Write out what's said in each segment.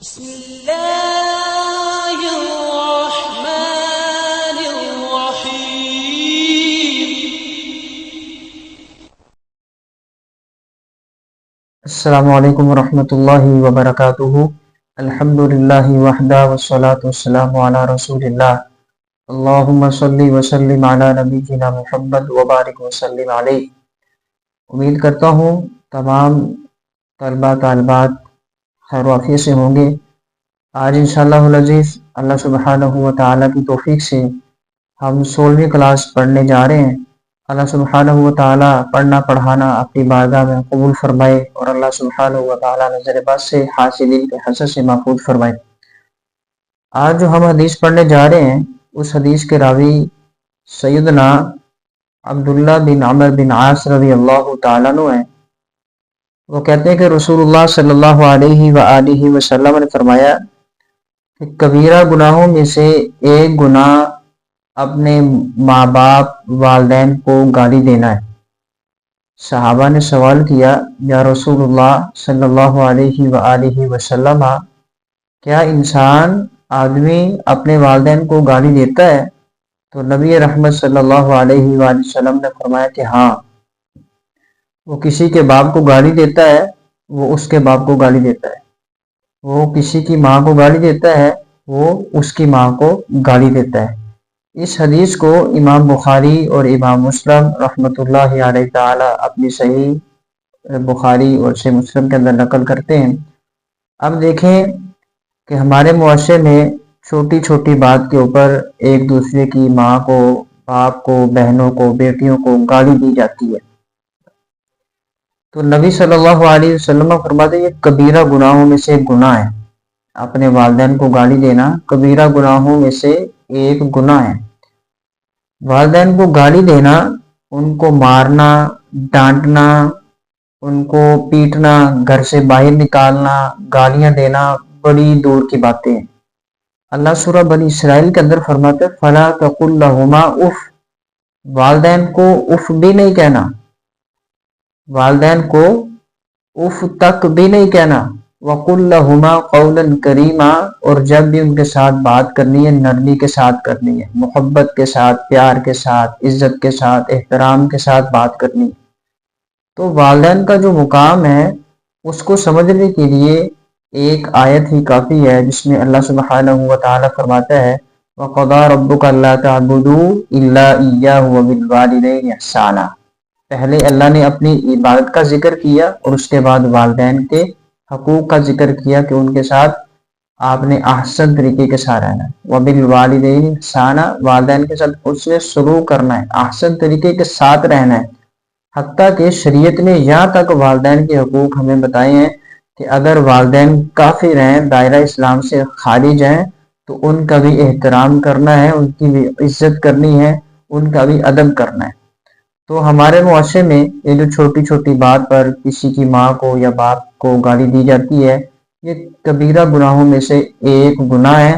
بسم الله الرحمن الرحيم. السلام علیکم ورحمۃ اللہ وبرکاتہ. الحمد للہ وحدہ والصلاۃ والسلام علی رسول اللہ. اللہم صلی وسلم علی نبینا محمد وبارک وسلم علیہ. امید کرتا ہوں تمام طلبہ طالبات خیر و عافیت سے ہوں گے. آج انشاءاللہ العزیز اللہ سبحانہ و تعالیٰ کی توفیق سے ہم 16ویں کلاس پڑھنے جا رہے ہیں. اللہ سبحانہ و تعالیٰ پڑھنا پڑھانا اپنی بارگاہ میں قبول فرمائے اور اللہ سبحانہ و تعالیٰ نظر بد سے حاسدین کے حسد سے محفوظ فرمائے. آج جو ہم حدیث پڑھنے جا رہے ہیں اس حدیث کے راوی سیدنا عبداللہ بن عمر بن عاص رضی اللہ تعالیٰ عنہ ہیں. وہ کہتے ہیں کہ رسول اللہ صلی اللہ علیہ وآلہ وسلم نے فرمایا کہ کبیرہ گناہوں میں سے ایک گناہ اپنے ماں باپ والدین کو گالی دینا ہے. صحابہ نے سوال کیا یا رسول اللہ صلی اللہ علیہ وآلہ وسلم کیا انسان آدمی اپنے والدین کو گالی دیتا ہے؟ تو نبی رحمت صلی اللہ علیہ وآلہ وسلم نے فرمایا کہ ہاں، وہ کسی کے باپ کو گالی دیتا ہے وہ اس کے باپ کو گالی دیتا ہے، وہ کسی کی ماں کو گالی دیتا ہے وہ اس کی ماں کو گالی دیتا ہے. اس حدیث کو امام بخاری اور امام مسلم رحمۃ اللہ علیہ تعالی اپنی صحیح بخاری اور صحیح مسلم کے اندر نقل کرتے ہیں. اب دیکھیں کہ ہمارے معاشرے میں چھوٹی چھوٹی بات کے اوپر ایک دوسرے کی ماں کو، باپ کو، بہنوں کو، بیٹیوں کو گالی دی جاتی ہے. تو نبی صلی اللہ علیہ وسلم فرماتے ہیں یہ کبیرہ گناہوں میں سے ایک گناہ ہے. اپنے والدین کو گالی دینا کبیرہ گناہوں میں سے ایک گناہ ہے. والدین کو گالی دینا، ان کو مارنا، ڈانٹنا، ان کو پیٹنا، گھر سے باہر نکالنا، گالیاں دینا بڑی دور کی باتیں ہیں. اللہ سورہ بنی اسرائیل کے اندر فرماتا ہے فَلَا تَقُلْ لَهُمَا اف. والدین کو اف بھی نہیں کہنا، والدین کو اف تک بھی نہیں کہنا. وَقُلْ لَهُمَا قَوْلًا كَرِيمًا. اور جب بھی ان کے ساتھ بات کرنی ہے نرمی کے ساتھ کرنی ہے، محبت کے ساتھ، پیار کے ساتھ، عزت کے ساتھ، احترام کے ساتھ بات کرنی ہے. تو والدین کا جو مقام ہے اس کو سمجھنے کے لیے ایک آیت ہی کافی ہے جس میں اللہ سبحانہ و تعالیٰ فرماتا ہے وَقَضَىٰ رَبُّكَ أَلَّا تَعْبُدُوا إِلَّا إِيَّاهُ وَبِالْوَالِدَيْنِ إِحْسَانًا. پہلے اللہ نے اپنی عبادت کا ذکر کیا اور اس کے بعد والدین کے حقوق کا ذکر کیا کہ ان کے ساتھ آپ نے احسن طریقے کے ساتھ رہنا ہے. وَبِالْوَالِدَيْنِ إِحْسَانًا. والدین کے ساتھ حسن سلوک کرنا ہے، احسن طریقے کے ساتھ رہنا ہے. حتیٰ کہ شریعت نے یہاں تک والدین کے حقوق ہمیں بتائے ہیں کہ اگر والدین کافر ہیں، دائرہ اسلام سے خارج ہیں، تو ان کا بھی احترام کرنا ہے، ان کی بھی عزت کرنی ہے، ان کا بھی ادب کرنا ہے. تو ہمارے معاشرے میں یہ جو چھوٹی چھوٹی بات پر کسی کی ماں کو یا باپ کو گالی دی جاتی ہے یہ کبیرہ گناہوں میں سے ایک گناہ ہے.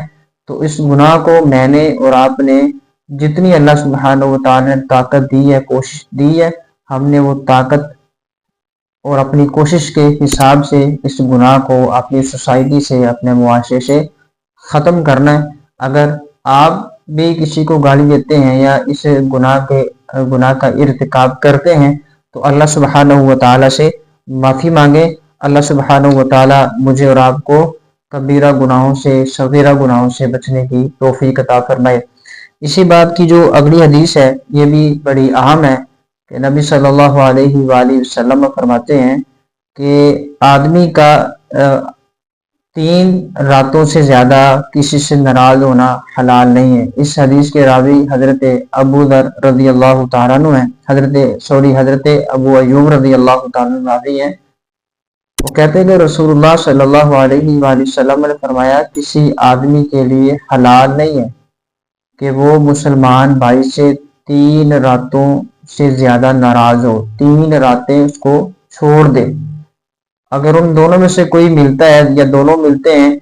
تو اس گناہ کو میں نے اور آپ نے جتنی اللہ سبحانہ و تعالیٰ نے طاقت دی ہے، کوشش دی ہے، ہم نے وہ طاقت اور اپنی کوشش کے حساب سے اس گناہ کو اپنی سوسائٹی سے، اپنے معاشرے سے ختم کرنا ہے. اگر آپ بھی کسی کو گالی دیتے ہیں یا اس گناہ کا ارتکاب کرتے ہیں تو اللہ سبحانہ و تعالیٰ سے معافی مانگیں. اللہ سبحانہ و تعالیٰ مجھے اور آپ کو کبیرہ گناہوں سے، صغیرہ گناہوں سے بچنے کی توفیق عطا فرمائے. اسی بات کی جو اگلی حدیث ہے یہ بھی بڑی اہم ہے کہ نبی صلی اللہ علیہ وآلہ وسلم فرماتے ہیں کہ آدمی کا 3 راتوں سے زیادہ کسی سے ناراض ہونا حلال نہیں ہے. اس حدیث کے راوی حضرت ابو ذر رضی اللہ تعالیٰ عنہ ہیں، حضرت ابو ایوب رضی اللہ تعالیٰ عنہ راوی ہیں. وہ کہتے ہیں کہ رسول اللہ صلی اللہ علیہ وآلہ وسلم نے فرمایا کسی آدمی کے لیے حلال نہیں ہے کہ وہ مسلمان بھائی سے 3 راتوں سے زیادہ ناراض ہو، 3 راتیں اس کو چھوڑ دے. اگر ان دونوں میں سے کوئی ملتا ہے یا دونوں ملتے ہیں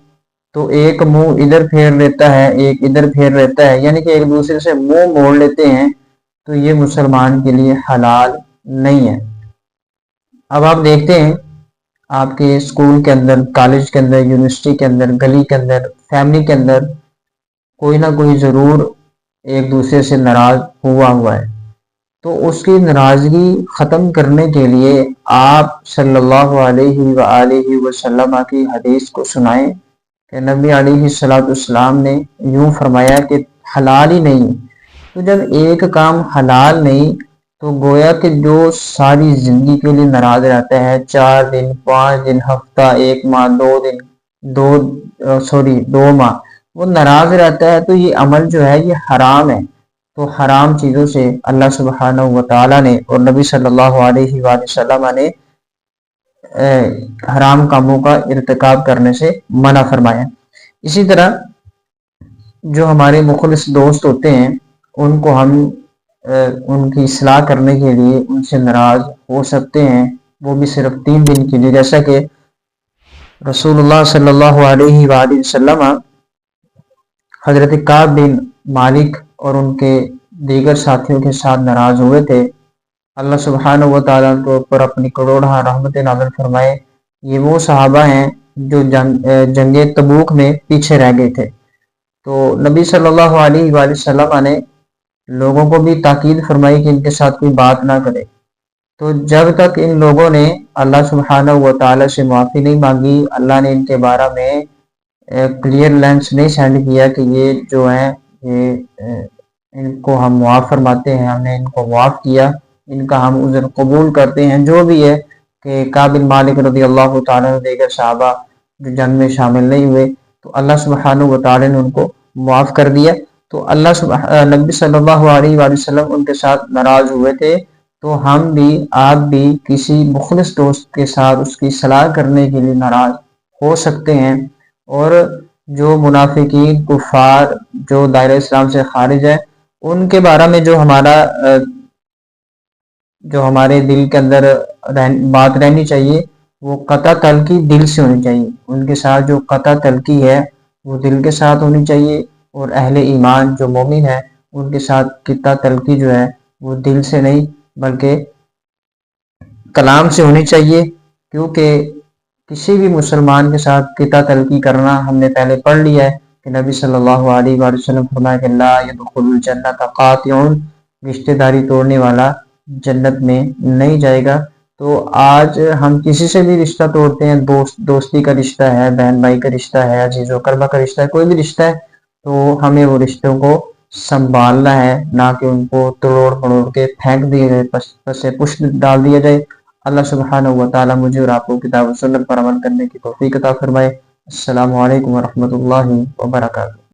تو ایک منہ ادھر پھیر لیتا ہے، ایک ادھر پھیر لیتا ہے، یعنی کہ ایک دوسرے سے منہ موڑ لیتے ہیں، تو یہ مسلمان کے لیے حلال نہیں ہے. اب آپ دیکھتے ہیں آپ کے اسکول کے اندر، کالج کے اندر، یونیورسٹی کے اندر، گلی کے اندر، فیملی کے اندر کوئی نہ کوئی ضرور ایک دوسرے سے ناراض ہوا ہے، تو اس کی ناراضگی ختم کرنے کے لیے آپ صلی اللہ علیہ وآلہ وسلم کی حدیث کو سنائیں کہ نبی علیہ السلام نے یوں فرمایا کہ حلال ہی نہیں، تو جب ایک کام حلال نہیں تو گویا کہ جو ساری زندگی کے لیے ناراض رہتا ہے، 4 دن، 5 دن، ہفتہ، 1 ماہ، 2 دن، 2 ماہ وہ ناراض رہتا ہے، تو یہ عمل جو ہے یہ حرام ہے۔ تو حرام چیزوں سے اللہ سبحانہ و تعالیٰ نے اور نبی صلی اللہ علیہ وآلہ وسلم نے حرام کاموں کا ارتکاب کرنے سے منع فرمایا۔ اسی طرح جو ہمارے مخلص دوست ہوتے ہیں ان کو ہم ان کی اصلاح کرنے کے لیے ان سے ناراض ہو سکتے ہیں، وہ بھی صرف 3 دن کے لیے، جیسا کہ رسول اللہ صلی اللہ علیہ وآلہ وسلم حضرت کعب بن مالک اور ان کے دیگر ساتھیوں کے ساتھ ناراض ہوئے تھے۔ اللہ سبحانہ و تعالیٰ کے اوپر اپنی کروڑہ رحمت نازل فرمائے۔ یہ وہ صحابہ ہیں جو جنگ تبوک میں پیچھے رہ گئے تھے، تو نبی صلی اللہ علیہ وآلہ وسلم نے لوگوں کو بھی تاکید فرمائی کہ ان کے ساتھ کوئی بات نہ کرے، تو جب تک ان لوگوں نے اللہ سبحانہ و تعالیٰ سے معافی نہیں مانگی، اللہ نے ان کے بارے میں کلیئر لینس نہیں سینڈ کیا کہ یہ جو ہیں یہ ان کو ہم معاف فرماتے ہیں، ہم نے ان کو معاف کیا، ان کا ہم عذر قبول کرتے ہیں، جو بھی ہے کہ کعب بن مالک رضی اللہ تعالیٰ دیگر صحابہ جو جنگ میں شامل نہیں ہوئے، تو اللہ سبحانہ و تعالیٰ نے ان کو معاف کر دیا۔ تو نبی صلی اللہ علیہ وآلہ وسلم ان کے ساتھ ناراض ہوئے تھے، تو ہم بھی، آپ بھی کسی مخلص دوست کے ساتھ اس کی صلاح کرنے کے لیے ناراض ہو سکتے ہیں، اور جو منافقین، کفار، جو دائرہ اسلام سے خارج ہے، ان کے بارے میں جو ہمارے دل کے اندر بات رہنی چاہیے وہ قطع تلقی دل سے ہونی چاہیے، ان کے ساتھ جو قطع تلقی ہے وہ دل کے ساتھ ہونی چاہیے، اور اہل ایمان جو مومن ہے ان کے ساتھ قطع تلقی جو ہے وہ دل سے نہیں بلکہ کلام سے ہونی چاہیے، کیونکہ کسی بھی مسلمان کے ساتھ قطع تلقی کرنا ہم نے پہلے پڑھ لیا ہے کہ نبی صلی اللہ علیہ وآلہ وسلم فرمایا کہ لا يدخل الجنت قاطع، رشتہ داری توڑنے والا جنت میں نہیں جائے گا۔ تو آج ہم کسی سے بھی رشتہ توڑتے ہیں، دوستی کا رشتہ ہے، بہن بھائی کا رشتہ ہے، عزیز و قربہ کا رشتہ ہے، کوئی بھی رشتہ ہے، تو ہمیں وہ رشتوں کو سنبھالنا ہے، نہ کہ ان کو توڑ پھوڑ کے پھینک دیے جائے، پس پشت ڈال دیا جائے۔ اللہ سبحانہ و تعالیٰ مجھے اور آپ کو کتاب و سنت پر عمل کرنے کی توفیق عطا فرمائے۔ السلام علیکم ورحمۃ اللہ وبرکاتہ۔